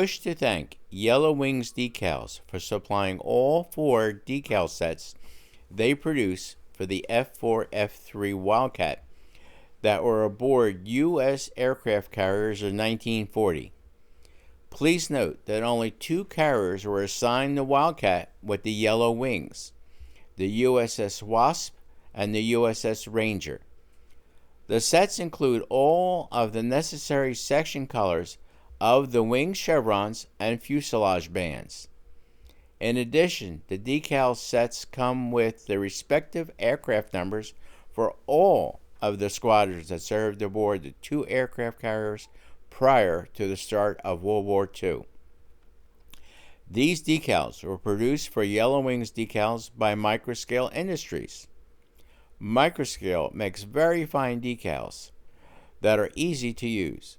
wish to thank Yellow Wings Decals for supplying all 4 decal sets they produce for the F4F-3 Wildcat that were aboard U.S. aircraft carriers in 1940. Please note that only 2 carriers were assigned the Wildcat with the yellow wings, the USS Wasp and the USS Ranger. The sets include all of the necessary section colors of the wing chevrons and fuselage bands. In addition, the decal sets come with the respective aircraft numbers for all of the squadrons that served aboard the 2 aircraft carriers prior to the start of World War II. These decals were produced for Yellow Wings Decals by Microscale Industries. Microscale makes very fine decals that are easy to use.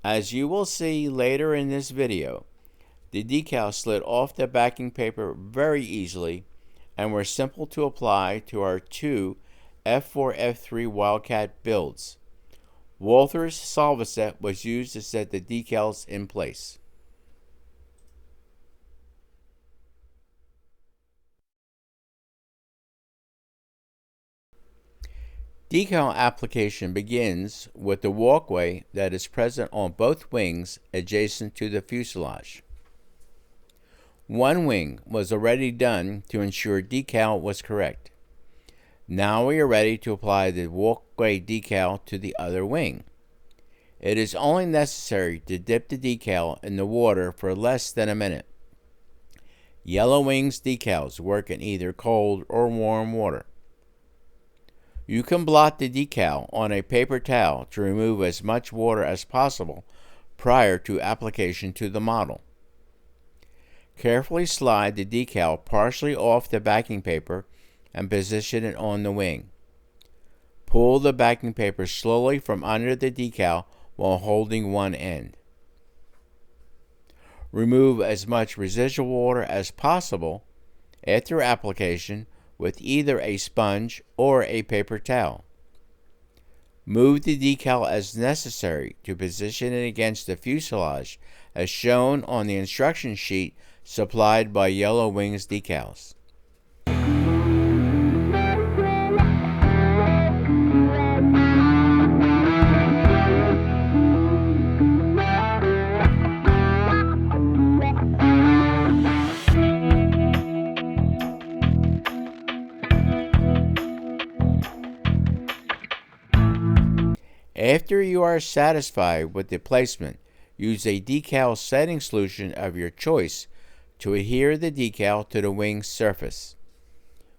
As you will see later in this video, the decals slid off the backing paper very easily and were simple to apply to our 2 F4F-3 Wildcat builds. Walthers Solvaset was used to set the decals in place. Decal application begins with the walkway that is present on both wings adjacent to the fuselage. One wing was already done to ensure decal was correct. Now we are ready to apply the walkway decal to the other wing. It is only necessary to dip the decal in the water for less than a minute. Yellow Wings decals work in either cold or warm water. You can blot the decal on a paper towel to remove as much water as possible prior to application to the model. Carefully slide the decal partially off the backing paper and position it on the wing. Pull the backing paper slowly from under the decal while holding one end. Remove as much residual water as possible after application with either a sponge or a paper towel. Move the decal as necessary to position it against the fuselage as shown on the instruction sheet supplied by Yellow Wings Decals. After you are satisfied with the placement, use a decal setting solution of your choice to adhere the decal to the wing surface.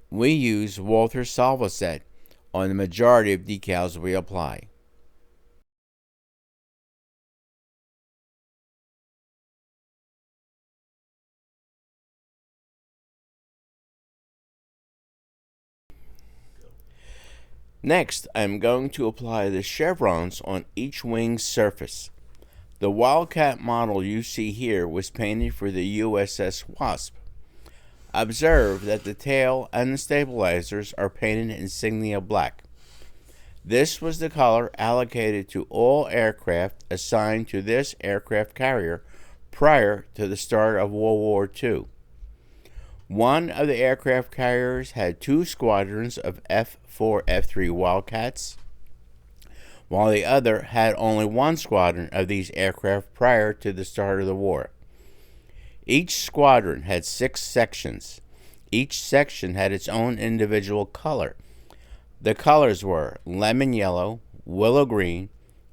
We use Walthers Solvaset on the majority of decals we apply. Next, I am going to apply the chevrons on each wing's surface. The Wildcat model you see here was painted for the USS Wasp. Observe that the tail and the stabilizers are painted insignia black. This was the color allocated to all aircraft assigned to this aircraft carrier prior to the start of World War II. One of the aircraft carriers had 2 squadrons of F4F-3 Wildcats, while the other had only 1 squadron of these aircraft prior to the start of the war. Each squadron had 6 sections. Each section had its own individual color. The colors were lemon yellow, willow green,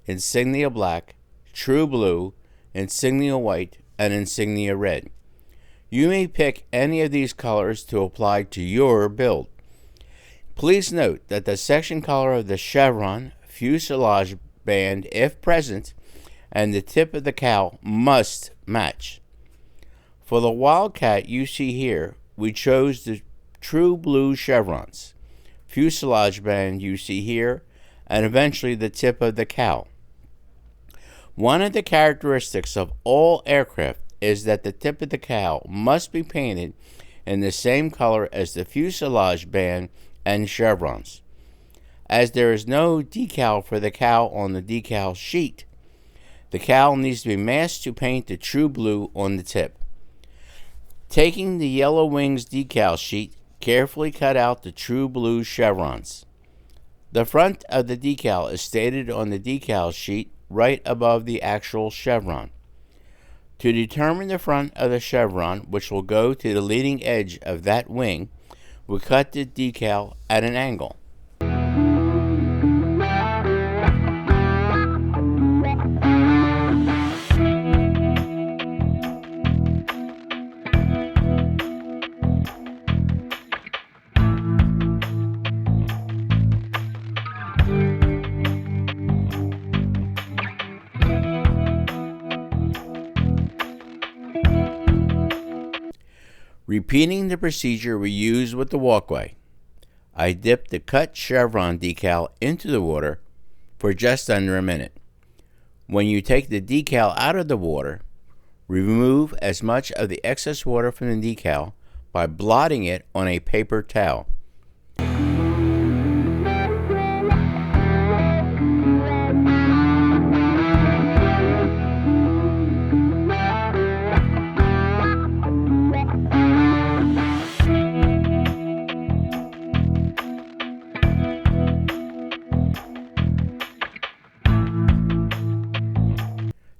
insignia black, true blue, insignia white, and insignia red. You may pick any of these colors to apply to your build. Please note that the section color of the chevron, fuselage band if present, and the tip of the cowl must match. For the Wildcat you see here, we chose the true blue chevrons, fuselage band you see here, and eventually the tip of the cowl. One of the characteristics of all aircraft is that the tip of the cowl must be painted in the same color as the fuselage band and chevrons. As there is no decal for the cowl on the decal sheet, The cowl needs to be masked to paint the true blue on the tip. Taking the yellow wings decal sheet, carefully cut out the true blue chevrons. The front of the decal is stated on the decal sheet right above the actual chevron. To determine the front of the chevron, which will go to the leading edge of that wing, we cut the decal at an angle. Repeating the procedure we used with the walkway, I dipped the cut chevron decal into the water for just under a minute. When you take the decal out of the water, remove as much of the excess water from the decal by blotting it on a paper towel.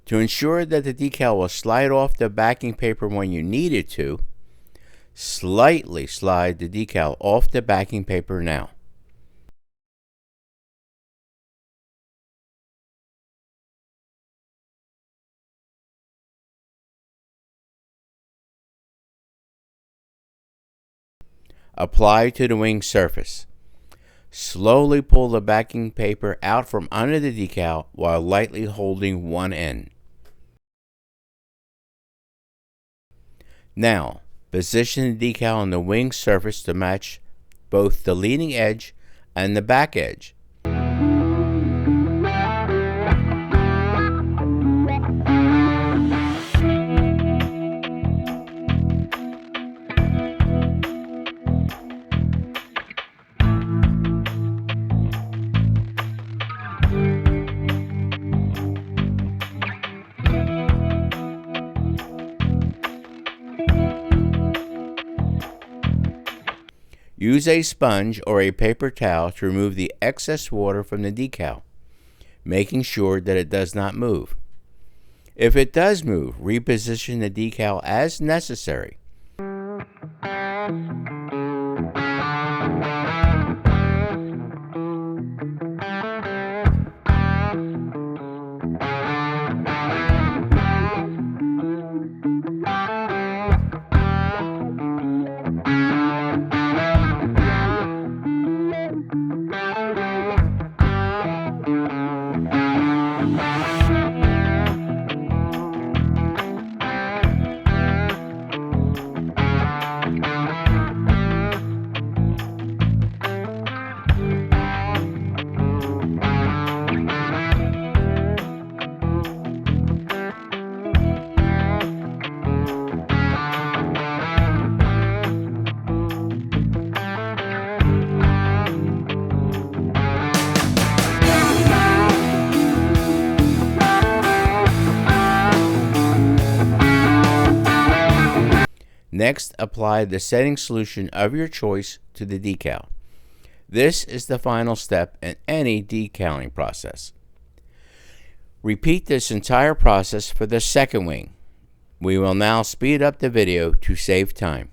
To ensure that the decal will slide off the backing paper when you need it to, slightly slide the decal off the backing paper now. Apply to the wing surface. Slowly pull the backing paper out from under the decal while lightly holding one end. Now, position the decal on the wing surface to match both the leading edge and the back edge. Use a sponge or a paper towel to remove the excess water from the decal, making sure that it does not move. If it does move, reposition the decal as necessary. Next, apply the setting solution of your choice to the decal. This is the final step in any decaling process. Repeat this entire process for the second wing. We will now speed up the video to save time.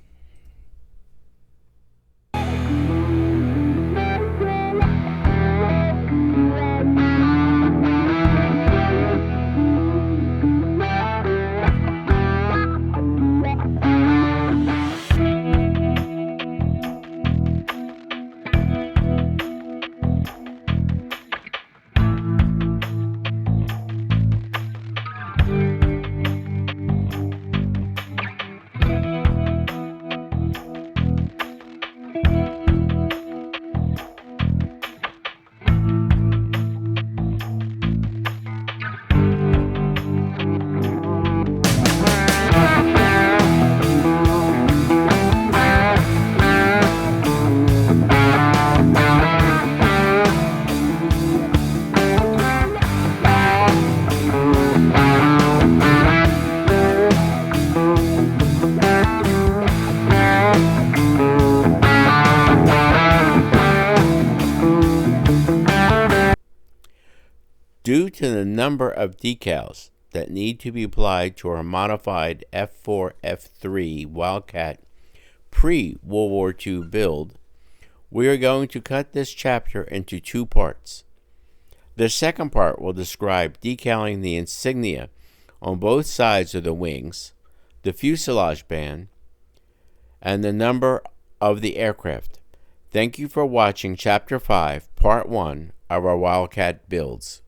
Due to the number of decals that need to be applied to our modified F4F-3 Wildcat pre-World War II build, we are going to cut this chapter into two parts. The second part will describe decaling the insignia on both sides of the wings, the fuselage band, and the number of the aircraft. Thank you for watching Chapter 5, Part 1 of our Wildcat builds.